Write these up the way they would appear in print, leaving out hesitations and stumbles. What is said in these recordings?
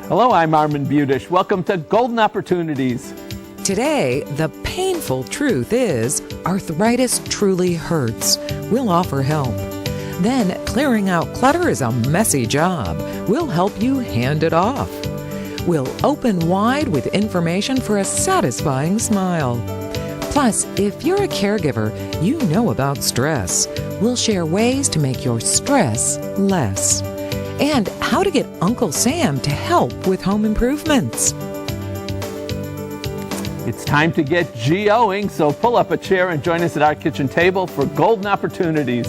Hello, I'm Armin Budish. Welcome to Golden Opportunities. Today, the painful truth is arthritis truly hurts. We'll offer help. Then, clearing out clutter is a messy job. We'll help you hand it off. We'll open wide with information for a satisfying smile. Plus, if you're a caregiver, you know about stress. We'll share ways to make your stress less. And how to get Uncle Sam to help with home improvements. It's time to get GOing, so pull up a chair and join us at our kitchen table for Golden Opportunities.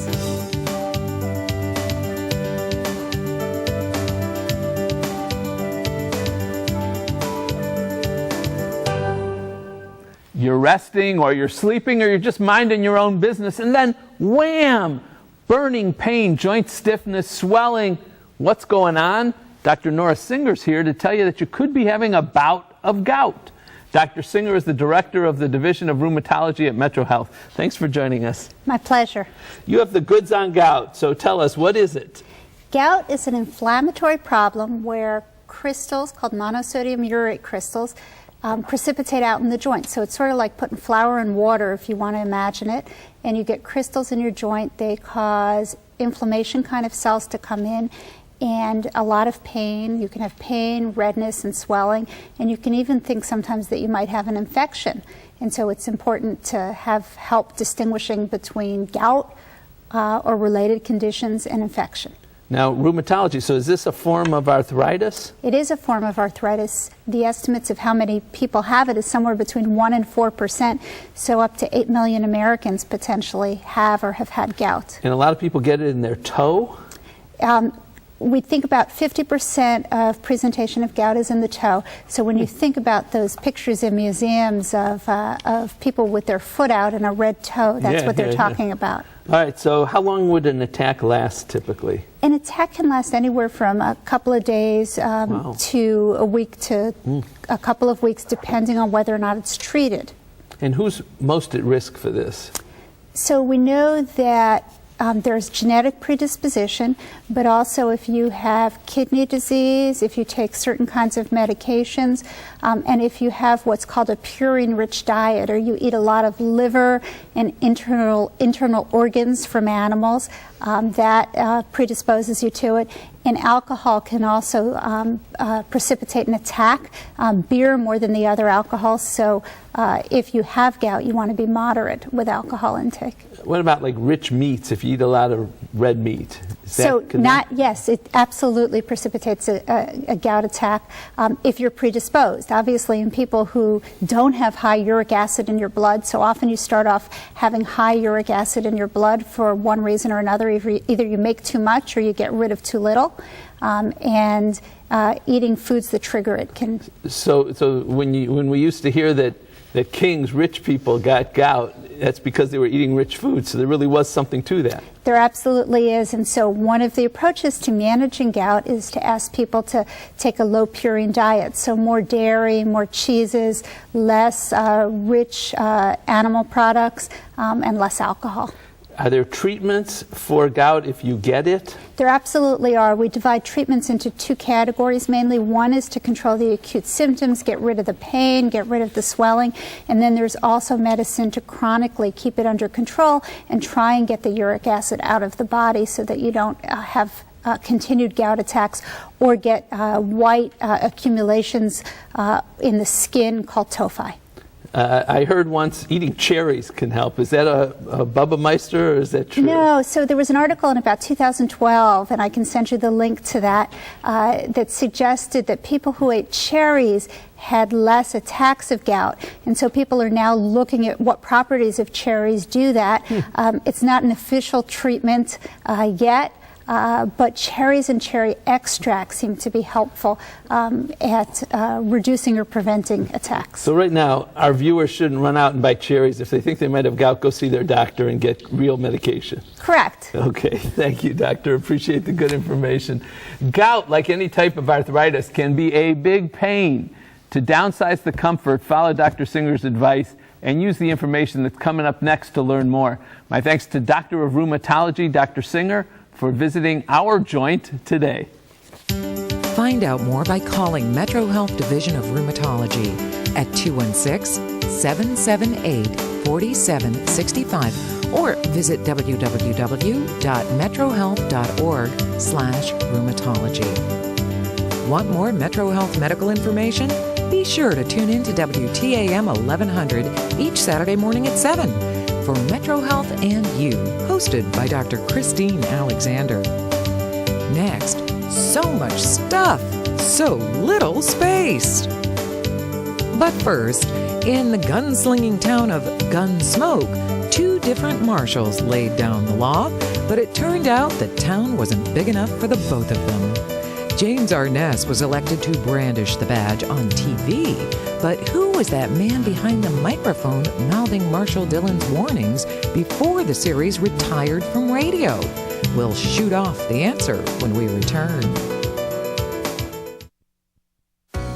You're resting, or you're sleeping, or you're just minding your own business, and then wham! Burning pain, joint stiffness, swelling. What's going on? Dr. Nora Singer's here to tell you that you could be having a bout of gout. Dr. Singer is the director of the Division of Rheumatology at Metro Health. Thanks for joining us. My pleasure. You have the goods on gout, so tell us, what is it? Gout is an inflammatory problem where crystals called monosodium urate crystals precipitate out in the joint. So it's sort of like putting flour in water, if you want to imagine it, and you get crystals in your joint. They cause inflammation kind of cells to come in and a lot of pain. You can have pain, redness, and swelling, and you can even think sometimes that you might have an infection. And so it's important to have help distinguishing between gout or related conditions and infection. Now, rheumatology, so is this a form of arthritis? It is a form of arthritis. The estimates of how many people have it is somewhere between 1% and 4%, so up to 8 million Americans potentially have or have had gout. And a lot of people get it in their toe? We think about 50% of presentation of gout is in the toe. So when you think about those pictures in museums of people with their foot out and a red toe, that's what they're talking about. All right, so how long would an attack last typically? An attack can last anywhere from a couple of days to a week to a couple of weeks, depending on whether or not it's treated. And who's most at risk for this? So we know that there's genetic predisposition, but also if you have kidney disease, if you take certain kinds of medications, and if you have what's called a purine-rich diet, or you eat a lot of liver and internal organs from animals, that predisposes you to it. And alcohol can also precipitate an attack, beer more than the other alcohols. So if you have gout, you want to be moderate with alcohol intake. What about like rich meats, if you eat a lot of red meat? Yes, it absolutely precipitates a gout attack if you're predisposed. Obviously, in people who don't have high uric acid in your blood, so often you start off having high uric acid in your blood for one reason or another. Either you make too much or you get rid of too little. And eating foods that trigger it can. So when we used to hear that kings, rich people, got gout, that's because they were eating rich foods. So there really was something to that. There absolutely is. And so one of the approaches to managing gout is to ask people to take a low purine diet. So more dairy, more cheeses, less rich animal products, and less alcohol. Are there treatments for gout if you get it? There absolutely are. We divide treatments into two categories mainly. One is to control the acute symptoms, get rid of the pain, get rid of the swelling, and then there's also medicine to chronically keep it under control and try and get the uric acid out of the body so that you don't have continued gout attacks or get white accumulations in the skin called tophi. I heard once eating cherries can help. Is that a Bubba Meister, or is that true? No. So there was an article in about 2012, and I can send you the link to that, that suggested that people who ate cherries had less attacks of gout. And so people are now looking at what properties of cherries do that. It's not an official treatment yet. But cherries and cherry extract seem to be helpful at reducing or preventing attacks. So right now, our viewers shouldn't run out and buy cherries. If they think they might have gout, go see their doctor and get real medication. Correct. Okay, thank you, doctor. Appreciate the good information. Gout, like any type of arthritis, can be a big pain. To downsize the comfort, follow Dr. Singer's advice and use the information that's coming up next to learn more. My thanks to Doctor of Rheumatology, Dr. Singer, for visiting our joint today. Find out more by calling Metro Health Division of Rheumatology at 216-778-4765 or visit www.metrohealth.org/rheumatology. Want more Metro Health medical information? Be sure to tune in to WTAM 1100 each Saturday morning at 7 for Metro Health and You, hosted by Dr. Christine Alexander. Next, so much stuff, so little space. But first, in the gunslinging town of Gunsmoke, 2 different marshals laid down the law, but it turned out the town wasn't big enough for the both of them. James Arness was elected to brandish the badge on TV, but who was that man behind the microphone mouthing Marshal Dillon's warnings before the series retired from radio? We'll shoot off the answer when we return.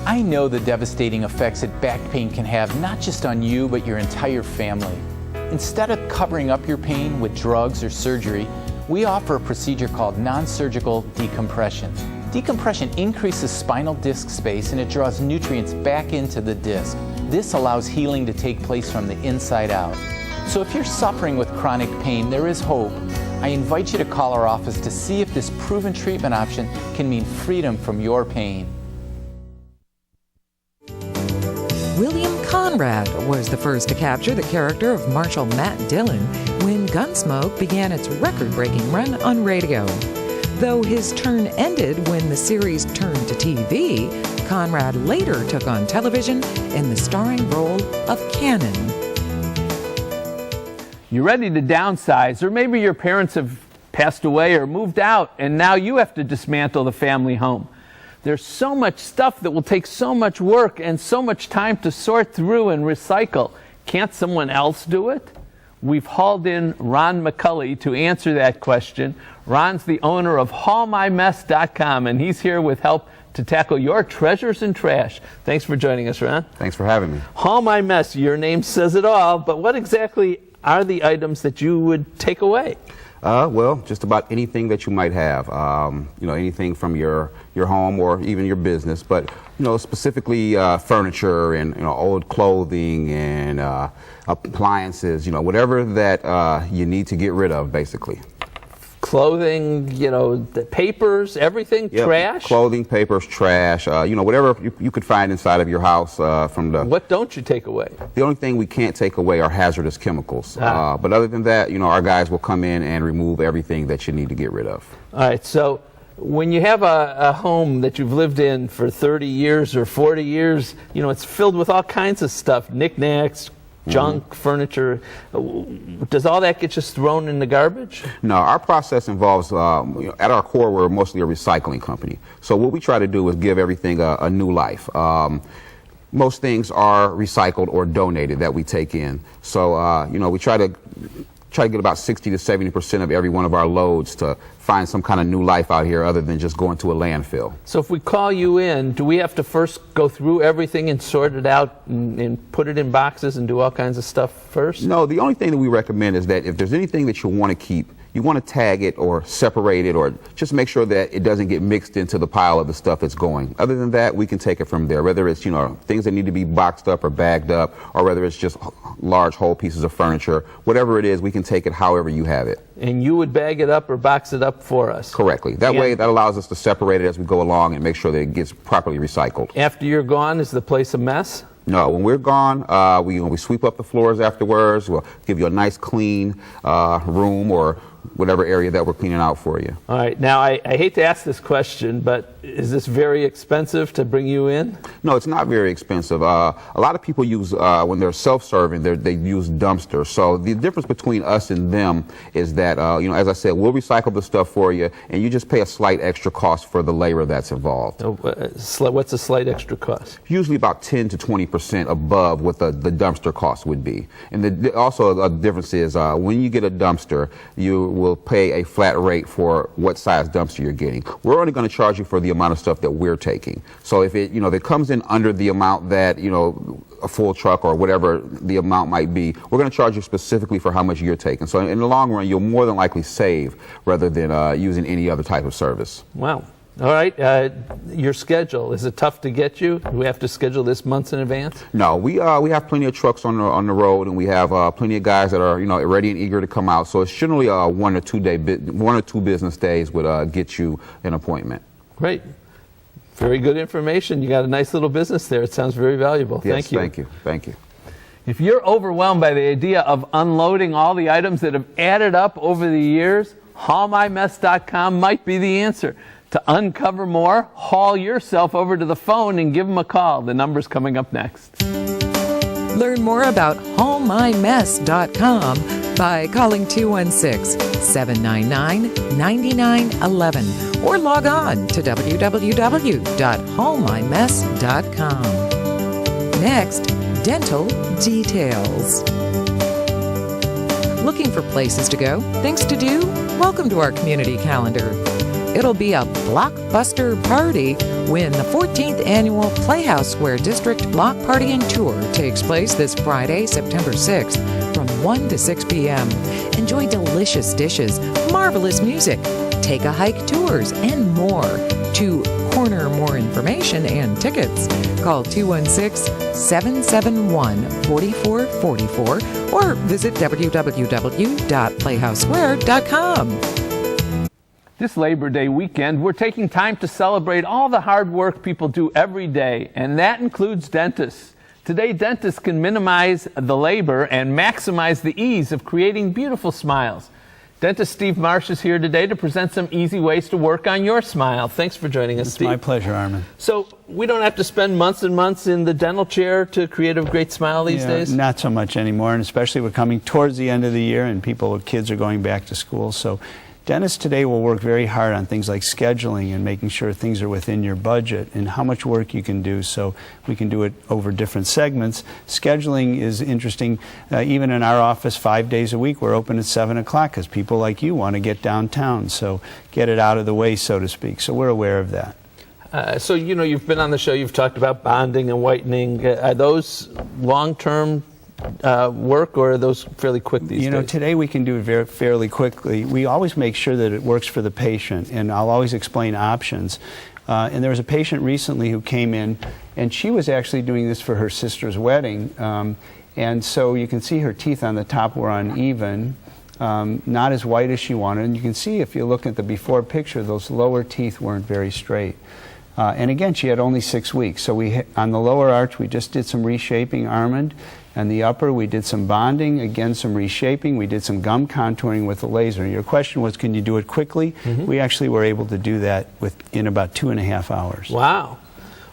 I know the devastating effects that back pain can have not just on you, but your entire family. Instead of covering up your pain with drugs or surgery, we offer a procedure called non-surgical decompression. Decompression increases spinal disc space and it draws nutrients back into the disc. This allows healing to take place from the inside out. So if you're suffering with chronic pain, there is hope. I invite you to call our office to see if this proven treatment option can mean freedom from your pain. William Conrad was the first to capture the character of Marshal Matt Dillon when Gunsmoke began its record-breaking run on radio. Though his turn ended when the series turned to TV, Conrad later took on television in the starring role of Cannon. You're ready to downsize, or maybe your parents have passed away or moved out, and now you have to dismantle the family home. There's so much stuff that will take so much work and so much time to sort through and recycle. Can't someone else do it? We've hauled in Ron McCulley to answer that question. Ron's the owner of HaulMyMess.com, and he's here with help to tackle your treasures and trash. Thanks for joining us, Ron. Thanks for having me. Haul My Mess, your name says it all, but what exactly are the items that you would take away? Well, just about anything that you might have. Anything from your home or even your business, but specifically furniture and old clothing and appliances. Whatever that you need to get rid of, basically. Clothing, the papers, everything, Yep. trash? Clothing, papers, trash, whatever you could find inside of your house from the... What don't you take away? The only thing we can't take away are hazardous chemicals. Ah. But other than that, our guys will come in and remove everything that you need to get rid of. All right, so when you have a home that you've lived in for 30 years or 40 years, it's filled with all kinds of stuff, knickknacks, junk, furniture. Does all that get just thrown in the garbage? No, our process involves, at our core, we're mostly a recycling company. So what we try to do is give everything a new life. Most things are recycled or donated that we take in. So, we try to get about 60 to 70% of every one of our loads to find some kind of new life out here other than just going to a landfill. So if we call you in, do we have to first go through everything and sort it out and put it in boxes and do all kinds of stuff first? No, the only thing that we recommend is that if there's anything that you want to keep, you want to tag it or separate it or just make sure that it doesn't get mixed into the pile of the stuff that's going. Other than that, we can take it from there, whether it's, things that need to be boxed up or bagged up, or whether it's just large whole pieces of furniture. Whatever it is, we can take it however you have it. And you would bag it up or box it up for us? Correctly. That way, that allows us to separate it as we go along and make sure that it gets properly recycled. After you're gone, is the place a mess? No, when we're gone, we sweep up the floors afterwards. We'll give you a nice clean room or whatever area that we're cleaning out for you. All right. Now, I hate to ask this question, but is this very expensive to bring you in? No, it's not very expensive. A lot of people use, when they're self-serving, they use dumpsters. So the difference between us and them is that, as I said, we'll recycle the stuff for you, and you just pay a slight extra cost for the labor that's involved. What's a slight extra cost? Usually about 10 to 20% above what the dumpster cost would be. And also a difference is when you get a dumpster, you will pay a flat rate for what size dumpster you're getting. We're only going to charge you for the amount of stuff that we're taking. So if it comes in under the amount that, a full truck or whatever the amount might be, we're going to charge you specifically for how much you're taking. So in the long run, you'll more than likely save rather than using any other type of service. Wow. All right. Your schedule, is it tough to get you? Do we have to schedule this months in advance? No, we have plenty of trucks on the road, and we have plenty of guys that are ready and eager to come out. So it's generally 1 or 2 business days would get you an appointment. Great. Very good information. You got a nice little business there. It sounds very valuable. Yes, Thank you. Thank you. Thank you. If you're overwhelmed by the idea of unloading all the items that have added up over the years, haulmymess.com might be the answer. To uncover more, haul yourself over to the phone and give them a call. The number's coming up next. Learn more about haulmymess.com by calling 216-799-9911 or log on to www.haulmymess.com. Next, dental details. Looking for places to go, things to do? Welcome to our community calendar. It'll be a blockbuster party when the 14th Annual Playhouse Square District Block Party and Tour takes place this Friday, September 6th from 1 to 6 p.m. Enjoy delicious dishes, marvelous music, take a hike tours, and more. To corner more information and tickets, call 216-771-4444 or visit www.playhousesquare.com. This Labor Day weekend, we're taking time to celebrate all the hard work people do every day, and that includes dentists. Today, dentists can minimize the labor and maximize the ease of creating beautiful smiles. Dentist Steve Marsh is here today to present some easy ways to work on your smile. Thanks for joining us, Steve. It's my pleasure, Armin. So we don't have to spend months and months in the dental chair to create a great smile these days? Not so much anymore, and especially we're coming towards the end of the year and kids are going back to school. So dentists today will work very hard on things like scheduling and making sure things are within your budget and how much work you can do, so we can do it over different segments. Scheduling is interesting. Even in our office, 5 days a week, we're open at 7 o'clock because people like you want to get downtown, so get it out of the way, so to speak. So we're aware of that. So, you've been on the show, you've talked about bonding and whitening. Are those long-term work, or are those fairly quick these days? Today we can do it fairly quickly. We always make sure that it works for the patient, and I'll always explain options. And there was a patient recently who came in, and she was actually doing this for her sister's wedding. And so you can see her teeth on the top were uneven, not as white as she wanted. And you can see, if you look at the before picture, those lower teeth weren't very straight. And again, she had only 6 weeks. So on the lower arch, we just did some reshaping, Armand. And the upper, we did some bonding, again some reshaping, we did some gum contouring with the laser. Your question was, can you do it quickly? Mm-hmm. We actually were able to do that in about 2.5 hours. Wow.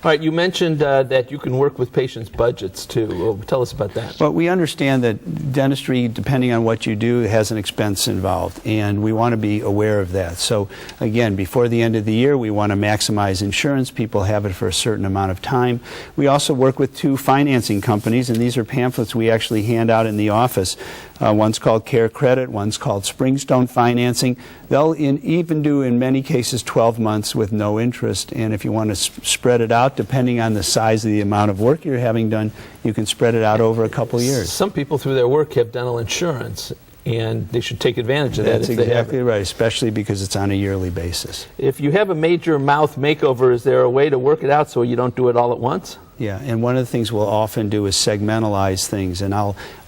All right, you mentioned that you can work with patients' budgets too. Well, tell us about that. Well, we understand that dentistry, depending on what you do, has an expense involved, and we want to be aware of that. So again, before the end of the year, we want to maximize insurance. People have it for a certain amount of time. We also work with 2 financing companies, and these are pamphlets we actually hand out in the office. One's called Care Credit, one's called Springstone Financing. They'll even do, in many cases, 12 months with no interest. And if you want to spread it out, depending on the size of the amount of work you're having done, you can spread it out over a couple years. Some people, through their work, have dental insurance, and they should take advantage of that. That's exactly right, especially because it's on a yearly basis. If you have a major mouth makeover, is there a way to work it out so you don't do it all at once? Yeah, and one of the things we'll often do is segmentalize things, and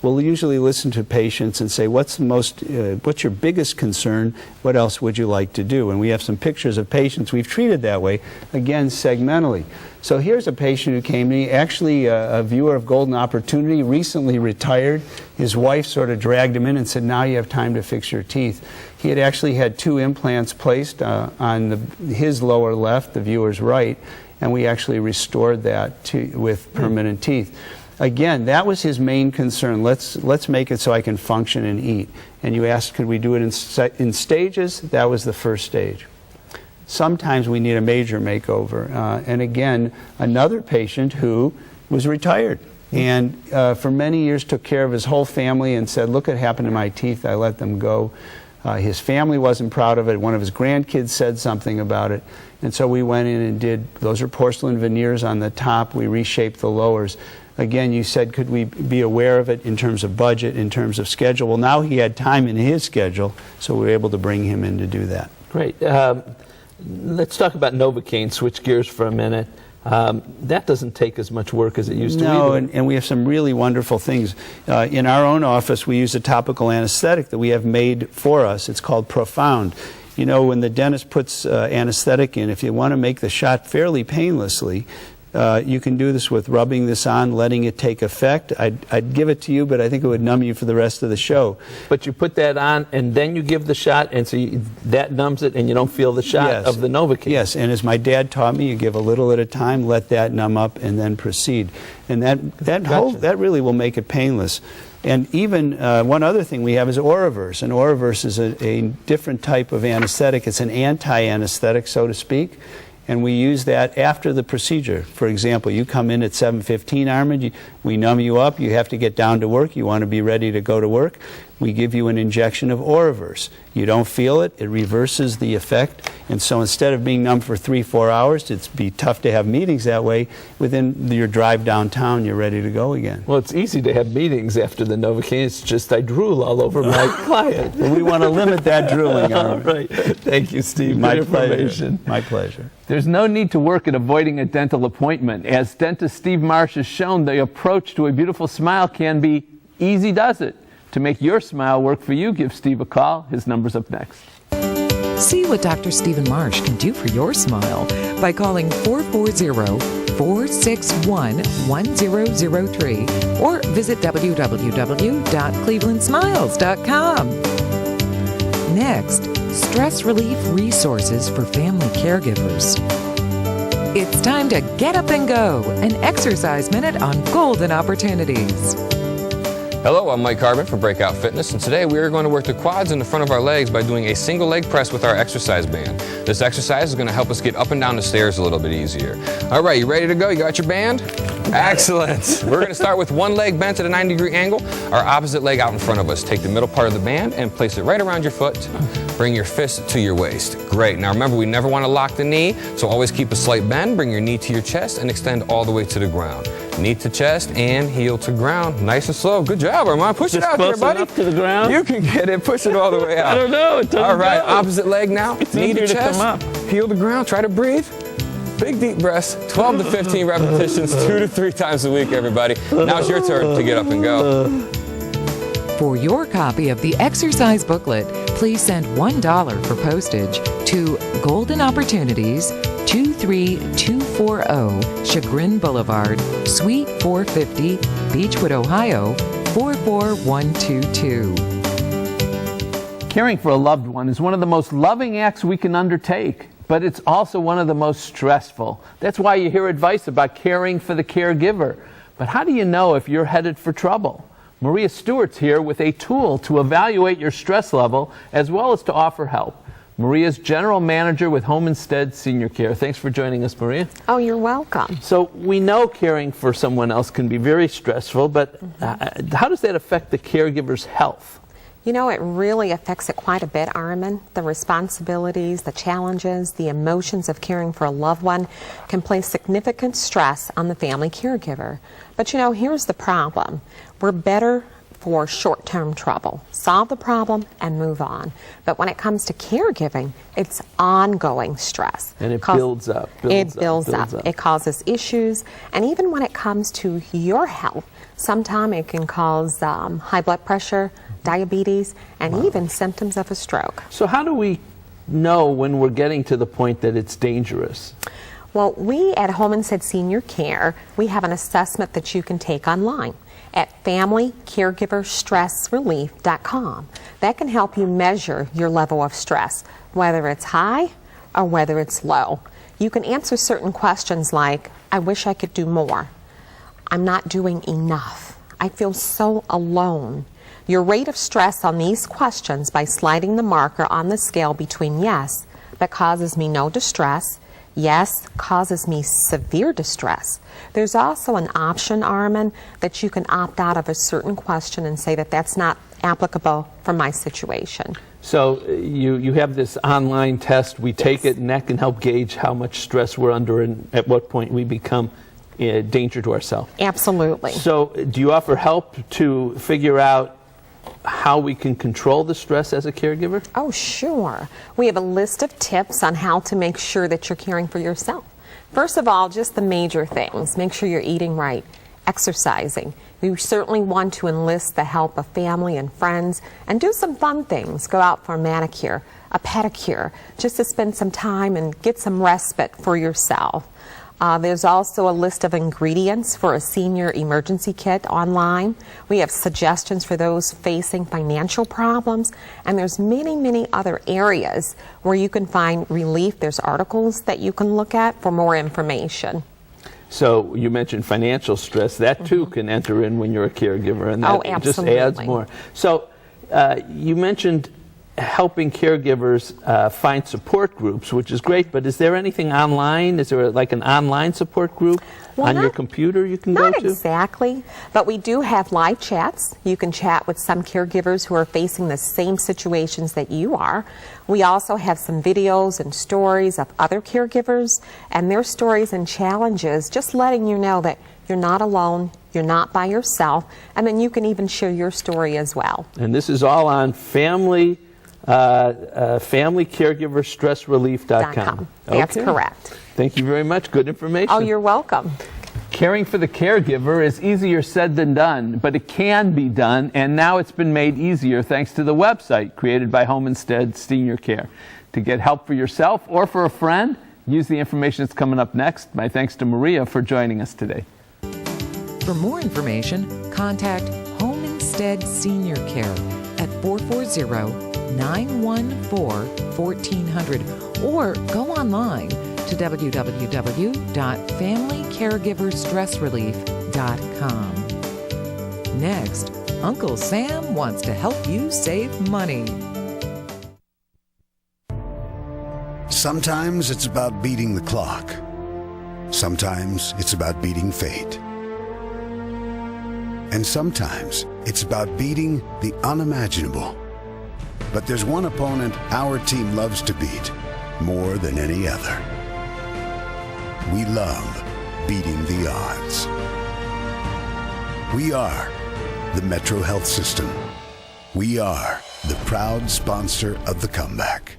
we'll usually listen to patients and say, what's your biggest concern? What else would you like to do? And we have some pictures of patients we've treated that way, again, segmentally. So here's a patient who came to me, actually a viewer of Golden Opportunity, recently retired. His wife sort of dragged him in and said, now you have time to fix your teeth. He had actually had 2 implants placed on his lower left, the viewer's right, and we actually restored that with permanent teeth. Again, that was his main concern. Let's make it so I can function and eat. And you asked, could we do it in stages? That was the first stage. Sometimes we need a major makeover. And again, another patient who was retired and for many years took care of his whole family and said, look what happened to my teeth, I let them go. His family wasn't proud of it. One of his grandkids said something about it. And so we went in and those are porcelain veneers on the top. We reshaped the lowers. Again, you said, could we be aware of it in terms of budget, in terms of schedule? Well, now he had time in his schedule, so we were able to bring him in to do that. Great. let's talk about Novocaine, switch gears for a minute. That doesn't take as much work as it used to. No, either. and we have some really wonderful things. In our own office, we use a topical anesthetic that we have made for us. It's called Profound. You know, when the dentist puts anesthetic in, if you want to make the shot fairly painlessly, you can do this with rubbing this on, letting it take effect. I'd give it to you, but I think it would numb you for the rest of the show. But you put that on, and then you give the shot, and so that numbs it, and you don't feel the shot of the Novocaine. Yes, and as my dad taught me, you give a little at a time, let that numb up, and then proceed. And that really will make it painless. And even one other thing we have is Oraverse. And Oraverse is a different type of anesthetic. It's an anti-anesthetic, so to speak. And we use that after the procedure. For example, you come in at 7:15, Armand, we numb you up, you have to get down to work, you want to be ready to go to work. We give you an injection of Oraverse. You don't feel it, it reverses the effect. And so instead of being numb for 3-4 hours, it'd be tough to have meetings that way. Within your drive downtown, you're ready to go again. Well, it's easy to have meetings after the Novocaine. It's just I drool all over my client. Well, we want to limit that drooling, Armand. Right. Thank you, Steve. My Good information. pleasure. My pleasure. There's no need to work at avoiding a dental appointment. As dentist Steve Marsh has shown, the approach to a beautiful smile can be easy does it. To make your smile work for you, give Steve a call. His number's up next. See what Dr. Stephen Marsh can do for your smile by calling 440-461-1003 or visit www.clevelandsmiles.com. Next, stress relief resources for family caregivers. It's time to get up and go, an exercise minute on Golden Opportunities. Hello, I'm Mike Carbon from Breakout Fitness, and today we are going to work the quads and the front of our legs by doing a single leg press with our exercise band. This exercise is going to help us get up and down the stairs a little bit easier. All right, you ready to go? You got your band? Excellent. We're going to start with one leg bent at a 90-degree angle, our opposite leg out in front of us. Take the middle part of the band and place it right around your foot. Bring your fist to your waist. Great. Now remember, we never want to lock the knee, so always keep a slight bend. Bring your knee to your chest and extend all the way to the ground. Knee to chest and heel to ground. Nice and slow. Good job, Armand. Push it out there, buddy. Close enough to the ground? You can get it. Push it all the way out. I don't know. It doesn't all right, go. opposite leg now. It's knee easier to to chest. come up. Heel to ground. Try to breathe. Big deep breaths. 12 to 15 repetitions, 2 to 3 times a week, everybody. Now it's your turn to get up and go. For your copy of the exercise booklet, please send $1 for postage to Golden Opportunities, 23240 Chagrin Boulevard, Suite 450, Beechwood, Ohio, 44122. Caring for a loved one is one of the most loving acts we can undertake, but it's also one of the most stressful. That's why you hear advice about caring for the caregiver. But how do you know if you're headed for trouble? Maria Stewart's here with a tool to evaluate your stress level as well as to offer help. Maria's General Manager with Home Instead Senior Care. Thanks for joining us, Maria. Oh, you're welcome. So we know caring for someone else can be very stressful, but how does that affect the caregiver's health? You know, it really affects it quite a bit, Armin. The responsibilities, the challenges, the emotions of caring for a loved one can place significant stress on the family caregiver. But you know, here's the problem. We're better for short-term trouble. Solve the problem and move on. But when it comes to caregiving, it's ongoing stress. And it builds up. It builds up. It causes issues. And even when it comes to your health, sometimes it can cause high blood pressure, diabetes, and even symptoms of a stroke. So how do we know when we're getting to the point that it's dangerous? Well, we at Home Instead Senior Care, we have an assessment that you can take online at FamilyCaregiverStressRelief.com. That can help you measure your level of stress, whether it's high or whether it's low. You can answer certain questions like, I wish I could do more. I'm not doing enough. I feel so alone. Your rate of stress on these questions by sliding the marker on the scale between yes, that causes me no distress, yes, causes me severe distress. There's also an option, Armin, that you can opt out of a certain question and say that that's not applicable for my situation. So you have this online test. We take it, and that can help gauge how much stress we're under and at what point we become a danger to ourselves. Absolutely. So do you offer help to figure out how we can control the stress as a caregiver? Oh, sure. We have a list of tips on how to make sure that you're caring for yourself. First of all, just the major things. Make sure you're eating right, exercising. You certainly want to enlist the help of family and friends and do some fun things. Go out for a manicure, a pedicure, just to spend some time and get some respite for yourself. There's also a list of ingredients for a senior emergency kit online. We have suggestions for those facing financial problems, and there's many, many other areas where you can find relief. There's articles that you can look at for more information. So you mentioned financial stress. That too can enter in when you're a caregiver, and that just adds more. So you mentioned helping caregivers find support groups, which is great, but is there anything online? Is there like an online support group on your computer you can go to? Not exactly, but we do have live chats. You can chat with some caregivers who are facing the same situations that you are. We also have some videos and stories of other caregivers and their stories and challenges, just letting you know that you're not alone, you're not by yourself, and then you can even share your story as well. And this is all on familycaregiverstressrelief.com. That's correct. Thank you very much. Good information. Oh, you're welcome. Caring for the caregiver is easier said than done, but it can be done, and now it's been made easier thanks to the website created by Home Instead Senior Care. To get help for yourself or for a friend, use the information that's coming up next. My thanks to Maria for joining us today. For more information, contact Home Instead Senior Care at 440-914-1400 or go online to www.familycaregiverstressrelief.com. Next, Uncle Sam wants to help you save money. Sometimes it's about beating the clock. Sometimes it's about beating fate. And sometimes it's about beating the unimaginable. But there's one opponent our team loves to beat more than any other. We love beating the odds. We are the Metro Health System. We are the proud sponsor of the comeback.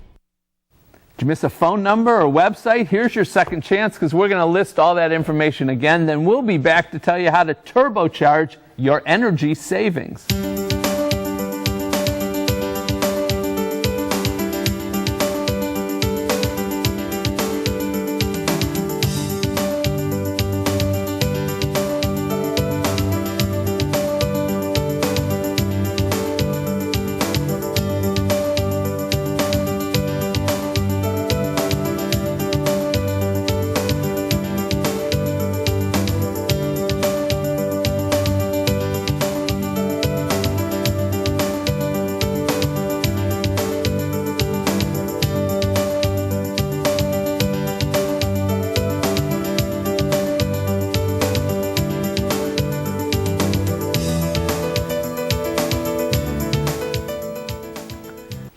Did you miss a phone number or website? Here's your second chance, because we're going to list all that information again. Then we'll be back to tell you how to turbocharge your energy savings.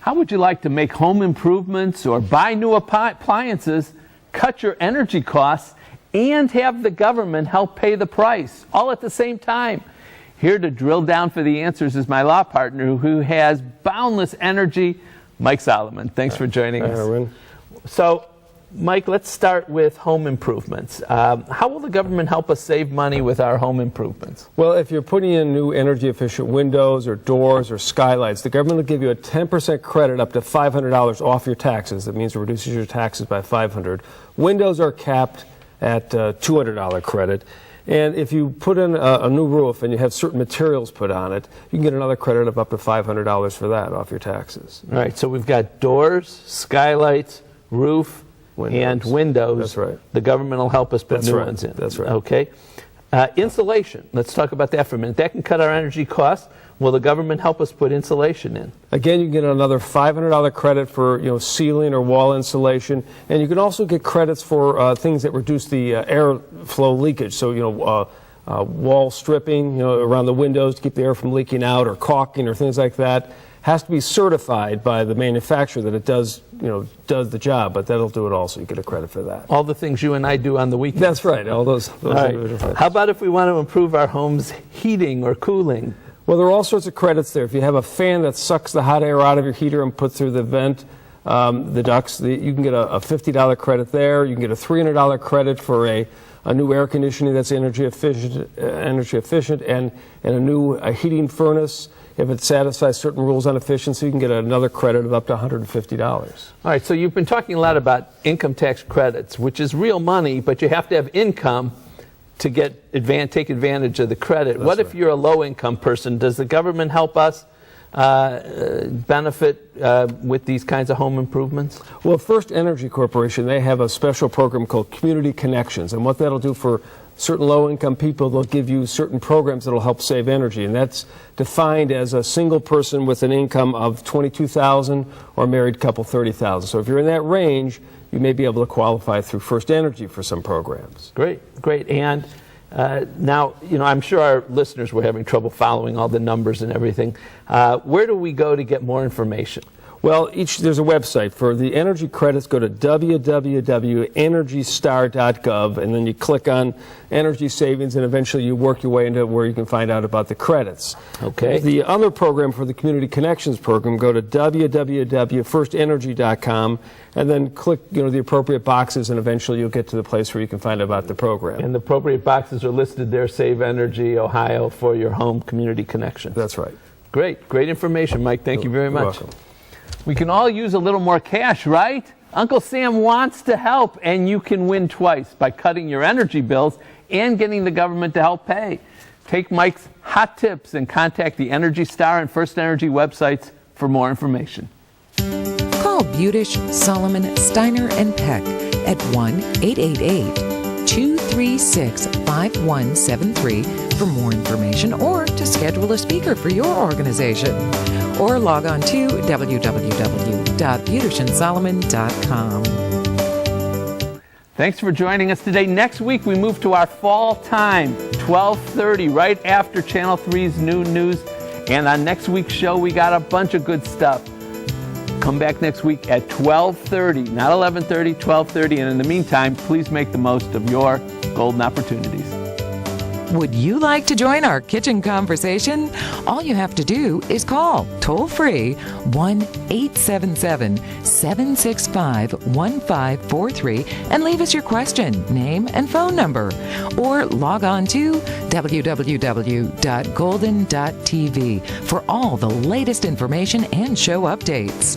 How would you like to make home improvements or buy new appliances, cut your energy costs, and have the government help pay the price, all at the same time? Here to drill down for the answers is my law partner who has boundless energy, Mike Solomon. Thanks for joining us. Erwin. So, Mike, let's start with home improvements. How will the government help us save money with our home improvements? Well, if you're putting in new energy efficient windows or doors or skylights, the government will give you a 10% credit up to $500 off your taxes. That means it reduces your taxes by $500. Windows are capped at $200 credit. And if you put in a new roof and you have certain materials put on it, you can get another credit of up to $500 for that off your taxes. All right, so we've got doors, skylights, roof, and windows. That's right. The government will help us put new ones in. That's right. Okay. Insulation. Let's talk about that for a minute. That can cut our energy costs. Will the government help us put insulation in? Again, you can get another $500 credit for ceiling or wall insulation, and you can also get credits for things that reduce the airflow leakage. So wall stripping, around the windows to keep the air from leaking out, or caulking or things like that. Has to be certified by the manufacturer that it does the job, but that'll do it also. You get a credit for that. All the things you and I do on the weekend. That's right. All those All right. individual credits. How about if we want to improve our home's heating or cooling? Well, there are all sorts of credits there. If you have a fan that sucks the hot air out of your heater and puts through the vent, the ducts, you can get a $50 credit there. You can get a $300 credit for a new air conditioning that's energy efficient, and a new heating furnace. If it satisfies certain rules on efficiency, you can get another credit of up to $150. All right, so you've been talking a lot about income tax credits, which is real money, but you have to have income to take advantage of the credit. What if you're a low-income person? Does the government help us benefit with these kinds of home improvements? Well, First Energy Corporation, they have a special program called Community Connections, and what that'll do for certain low-income people, they'll give you certain programs that'll help save energy, and that's defined as a single person with an income of $22,000 or married couple $30,000. So if you're in that range, you may be able to qualify through First Energy for some programs. Great. And now, I'm sure our listeners were having trouble following all the numbers and everything. Where do we go to get more information? Well, there's a website. For the energy credits, go to www.energystar.gov, and then you click on energy savings, and eventually you work your way into where you can find out about the credits. Okay. The other program, for the Community Connections program, go to www.firstenergy.com, and then click the appropriate boxes, and eventually you'll get to the place where you can find out about the program. And the appropriate boxes are listed there, Save Energy Ohio, for your home community connection. That's right. Great information, Mike. Thank you very much. You're welcome. We can all use a little more cash, right? Uncle Sam wants to help, and you can win twice by cutting your energy bills and getting the government to help pay. Take Mike's hot tips and contact the Energy Star and First Energy websites for more information. Call Budish, Solomon, Steiner, and Peck at 1-888-236-5173 for more information or to schedule a speaker for your organization. Or log on to www.budishandsolomon.com. Thanks for joining us today. Next week, we move to our fall time, 12:30, right after Channel 3's Noon News. And on next week's show, we got a bunch of good stuff. Come back next week at 12:30, not 11:30, 12:30. And in the meantime, please make the most of your golden opportunities. Would you like to join our kitchen conversation? All you have to do is call toll-free 1-877-765-1543 and leave us your question, name, and phone number. Or log on to www.golden.tv for all the latest information and show updates.